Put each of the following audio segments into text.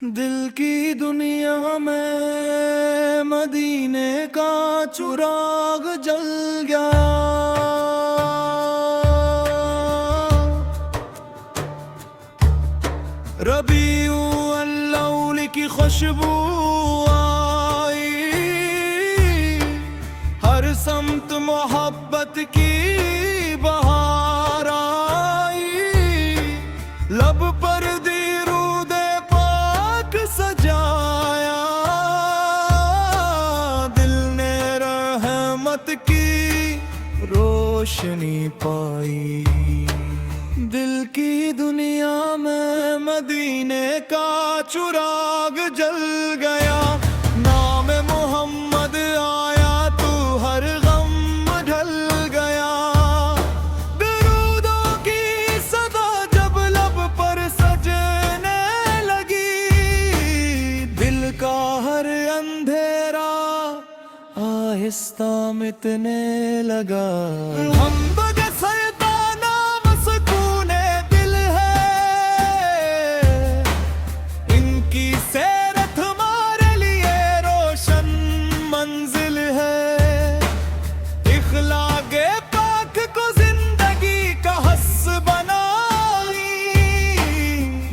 دل کی دنیا میں مدینے کا چراغ جل گیا، ربیع الاول کی خوشبو آئی، ہر سمت محبت کی بہار آئی، لب پر درود پاک سجایا، دل نے رحمت کی روشنی پائی۔ دل کی دنیا میں مدینے کا چراغ جل گیا، نام محمد آیا تو ہر غم ڈھل گیا، درودوں کی صدا جب لب پر سجنے لگی، دل کا ہر اندھیرا آہستہ مٹنے لگا۔ ہم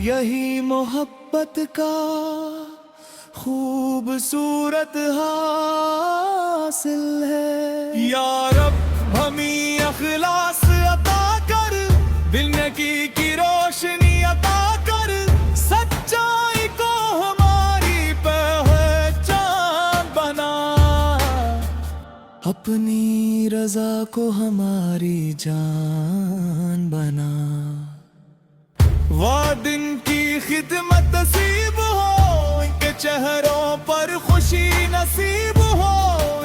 یہی محبت کا خوبصورت حاصل ہے، یا رب ہمیں اخلاص عطا کر، دل نکی کی روشنی عطا کر، سچائی کو ہماری پہچان بنا، اپنی رضا کو ہماری جان بنا۔ دن کی خدمت نصیب ہو، ان کے چہروں پر خوشی نصیب ہو،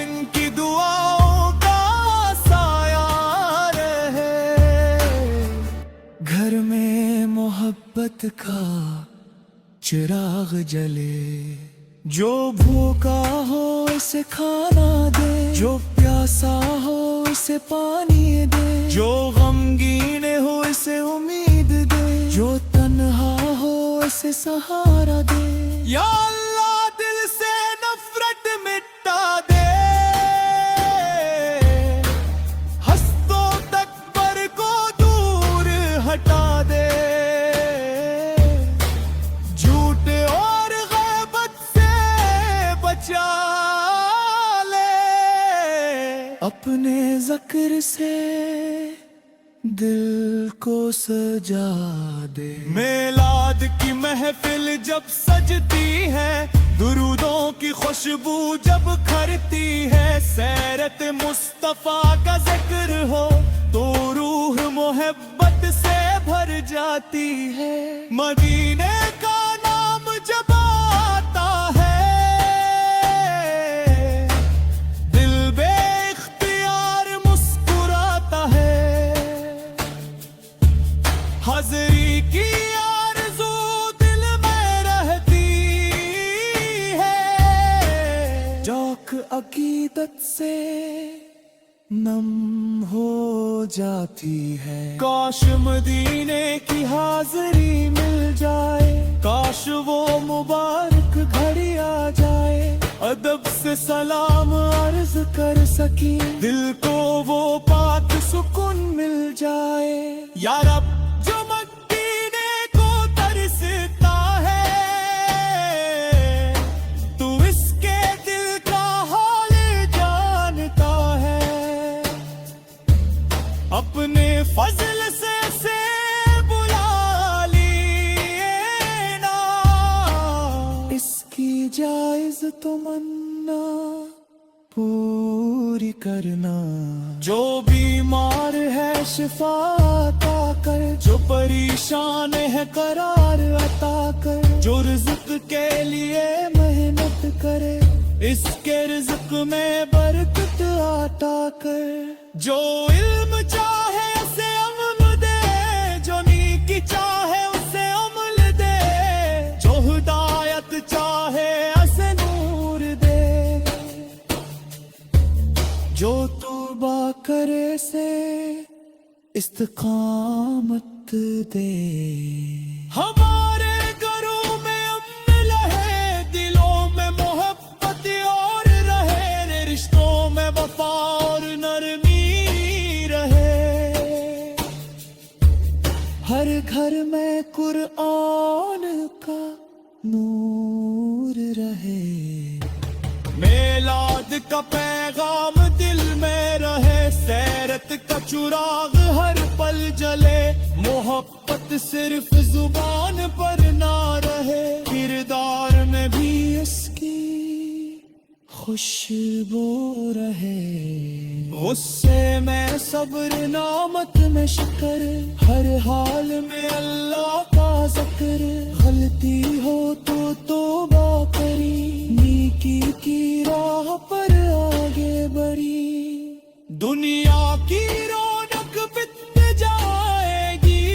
ان کی دعاؤں کا سایہ رہے، گھر میں محبت کا چراغ جلے، جو بھوکا ہو اسے کھانا دے، جو پیاسا ہو اسے پانی دے، جو غمگین ہو اسے امید دے، جو تنہا ہو اسے سہارا دے، یا اللہ دل سے نفرت مٹا دے، حسد و تکبر کو دور ہٹا دے، جھوٹ اور غیبت سے بچا لے، اپنے ذکر سے دل کو سجا دے۔ میلاد کی محفل جب سجتی ہے، درودوں کی خوشبو جب کھرتی ہے، سیرت مصطفیٰ کا ذکر ہو تو روح محبت سے بھر جاتی ہے، مدینے کا نام جب آتا ہے، دل بے اختیار مسکراتا ہے، حاضری کی آرزو دل میں رہتی ہے، جوک عقیدت سے نم ہو جاتی ہے، کاش مدینے کی حاضری مل جائے، کاش وہ مبارک گھڑی آ جائے، ادب سے سلام عرض کر سکی، دل کو وہ پاک سکون مل جائے، یا رب جو مدینے کو ترستا ہے، تو اس کے دل کا حال جانتا ہے، اپنے فضل سے بلا لیے نا، اس کی جائز تمنا پوری کرنا، جو بیمار ہے شفا عطا کر، جو پریشان ہے قرار عطا کر، جو رزق کے لیے محنت کرے اس کے رزق میں برکت عطا کر، جو علم چاہے اسے عمل دے، جو نیکی چاہے اسے عمل دے، جو ہدایت چاہے اسے نور دے، جو توبہ کرے سے استقامت دے، ہمارے گھروں میں امن قرآن کا نور رہے، میلاد کا پیغام دل میں رہے، سیرت کا چراغ ہر پل جلے، محبت صرف زبان پر نہ رہے، کردار میں بھی اس کی خوشبو رہے، غصے میں صبر، نعمت میں شکر، ہر حال میں اللہ کا ذکر، غلطی ہو تو توبہ کری، نیکی کی راہ پر آگے بڑھی، دنیا کی رونق بت جائے گی،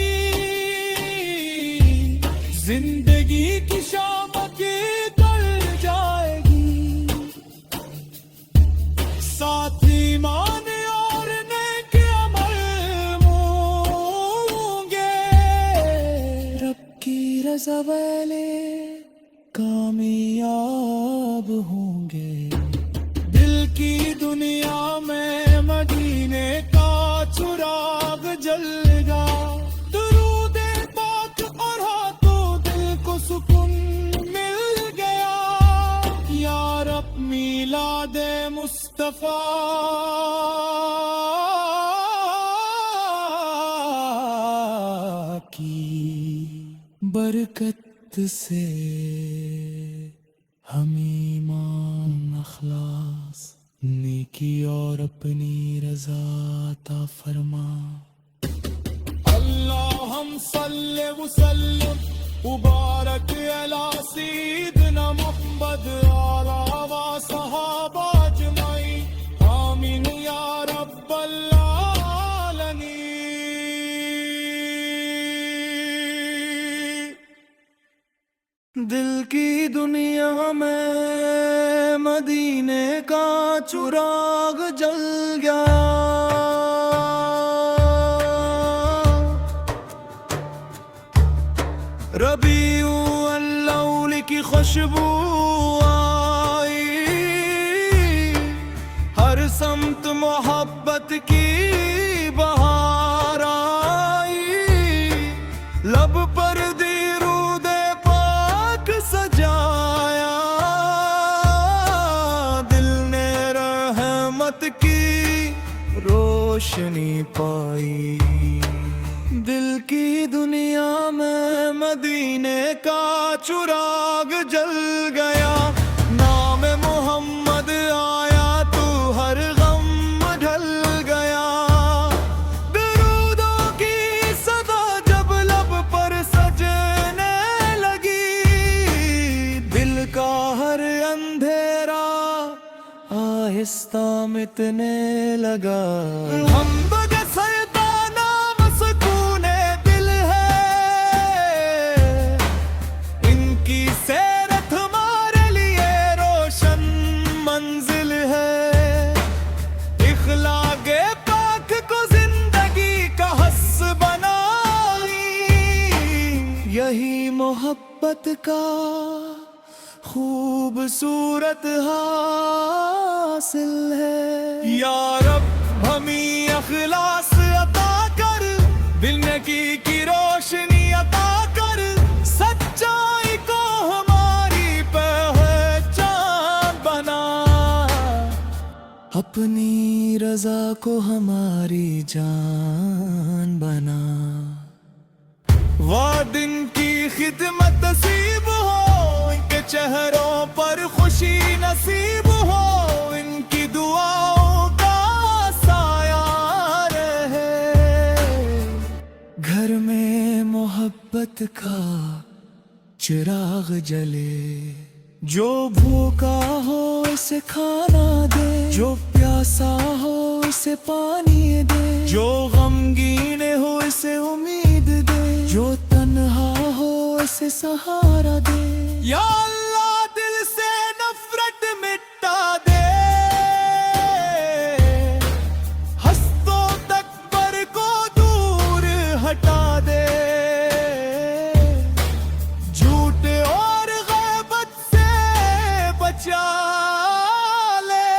زندگی کی شام کی ٹل جائے گی، ساتھ ایمان اور نیک عمل ہوں گے، رب کی رضا والے کامیاب ہوں گے، دل کی دنیا میں مدینے کا چراغ جل گا، درود پاک اور ہاتھوں دل کو سکون مل گیا، یا رب میلاد مصطفیٰ کی برکت سے ہم ایمان، اخلاص، نیکی اور اپنی رضا عطا فرما۔ اللہم صلی وسلم مبارک علی سیدنا محمد وعلی و صحابہ اجمعین، آمین یا رب العالمین۔ دل کی دنیا میں مدینے کا چراغ جل گیا، ربیع الاول کی خوشبو آئی، ہر سمت محبت کی بہار آئی، لب پر درود پاک سجایا، دل نے رحمت کی روشنی پائی، دل کی دنیا میں مدینے کا چراغ جل گیا، نام محمد آیا تو ہر غم ڈھل گیا، درودوں کی صدا جب لب پر سجنے لگی، دل کا ہر اندھیرا آہستہ مٹنے لگا، ہم یہی محبت کا خوبصورت حاصل ہے، یا رب ہمیں اخلاص عطا کر، دل نکی کی روشنی عطا کر، سچائی کو ہماری پہچان بنا، اپنی رضا کو ہماری جان بنا، وہ دن کی خدمت نصیب ہو، ان کے چہروں پر خوشی نصیب ہو، ان کی دعاؤں کا سایہ رہے، گھر میں محبت کا چراغ جلے، جو بھوکا ہو اسے کھانا دے، جو پیاسا ہو اسے پانی دے، جو غمگین ہو اسے امید دے، جو تنہا ہو اسے سہارا دے، یا اللہ دل سے نفرت مٹا دے، ہستوں تکبر کو دور ہٹا دے، جھوٹ اور غیبت سے بچا لے،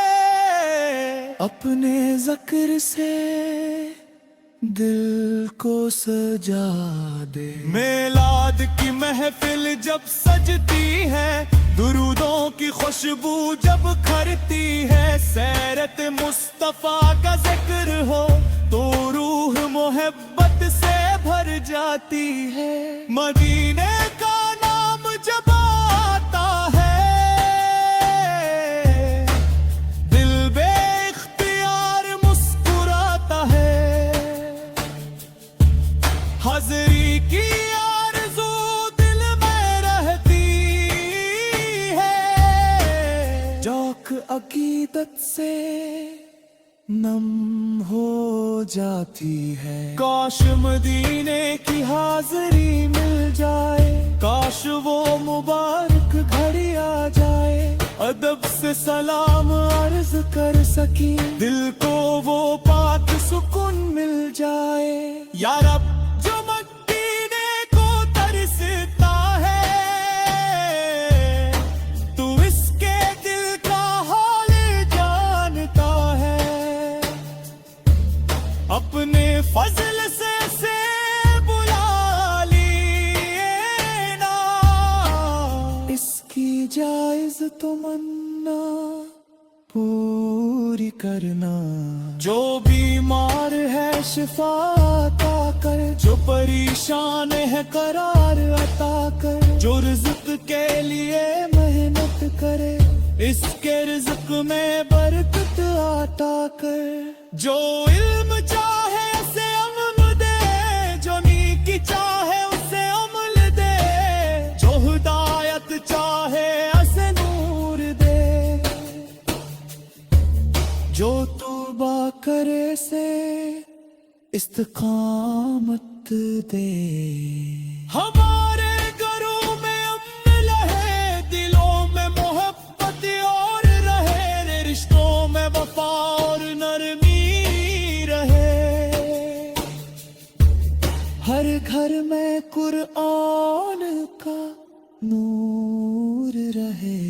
اپنے ذکر سے دل کو سجا دے. میلاد کی محفل جب سجتی ہے، درودوں کی خوشبو جب کھرتی ہے، سیرت مصطفیٰ کا ذکر ہو تو روح محبت سے بھر جاتی ہے. مدینے کا نام جب آتا ہے، دل بے اختیار مسکراتا ہے. حاضری کی آرزو دل میں رہتی ہے، جوک عقیدت سے نم ہو جاتی ہے. کاش مدینے کی حاضری مل جائے، کاش وہ مبارک گھڑی آ جائے، ادب سے سلام عرض کر سکیں، دل کو وہ پاک سکون مل جائے. یا رب جو مدینے کو ترستا ہے، تو اس کے دل کا حال جانتا ہے، اپنے فضل سے بلا لیے نا، اس کی جائز تمنا پوری کرنا. جو بیمار ہے شفا عطا کر، جو پریشان ہے قرار عطا کر، جو رزق کے لیے محنت کرے اس کے رزق میں برکت عطا کر. جو علم چاہے اسے علم دے، جو نیکی چاہے اسے عمل دے، جو ہدایت چاہے اسے نور دے، جو توبہ کرے سے استقامت دے. ہمارے گھروں میں امن رہے، دلوں میں محبت اور رہے، رشتوں میں وفا اور نرمی رہے، ہر گھر میں قرآن کا نور رہے.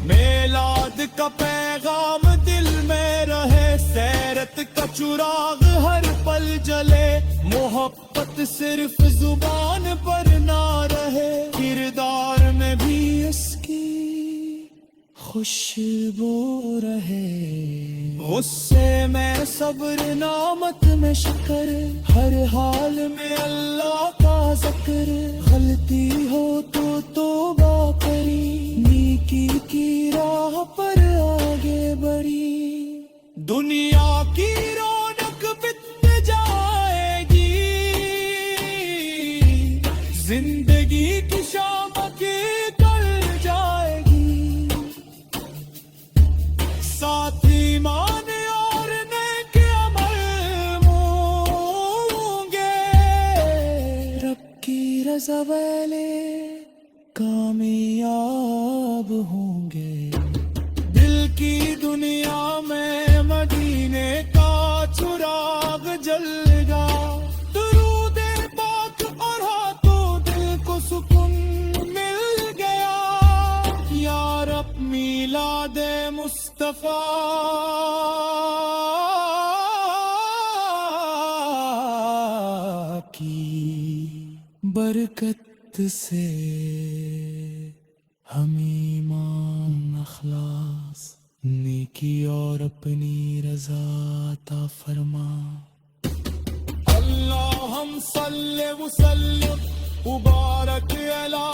میلاد کا پیغام دل میں رہے، سیرت کا چراغ ہر پل جلے، محبت صرف زبان پر نہ رہے، کردار میں بھی اس کی خوشبو رہے. غصے میں صبر، نعمت میں شکر، ہر حال میں اللہ کا ذکر، غلطی ہو تو توبہ کری، نیکی کی راہ پر آگے بڑھی. دنیا کی رونق بت جائے گی، زندگی کی شام کی ٹل جائے گی، ساتھ ایمان اور نیک عمل ہوں گے، رب کی رضا والے کامیاب ہوں گے. دل کی دنیا میں مدینے کا چراغ جل گا، درود پاک اور ہاتھوں دل کو سکون مل گیا. یا رب میلاد مصطفیٰ کی برکت سے ہم ایمان، اخلاص، نیکی اور اپنی رضا عطا فرما. اللہم صلی وسلم وبارک علی